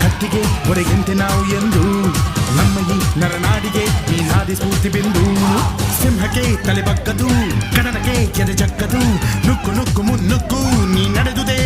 ಕತ್ತಿಗೆ ಹೊರೆಗೆಂತೆ ನಾವು ಎಂದು ನಮ್ಮ ಈ ನರನಾಡಿಗೆ ಈ ನಾದಿ ಸ್ಫೂರ್ತಿ ಬಿಂದು ಸಿಂಹಕ್ಕೆ ತಲೆ ಬಗ್ಗದು ಕಡನಕ್ಕೆ ಎದೆ ಜಕ್ಕದು ನುಕ್ಕು ನುಕ್ಕು ಮುನ್ನುಕ್ಕು ನೀ ನಡೆದುದೇ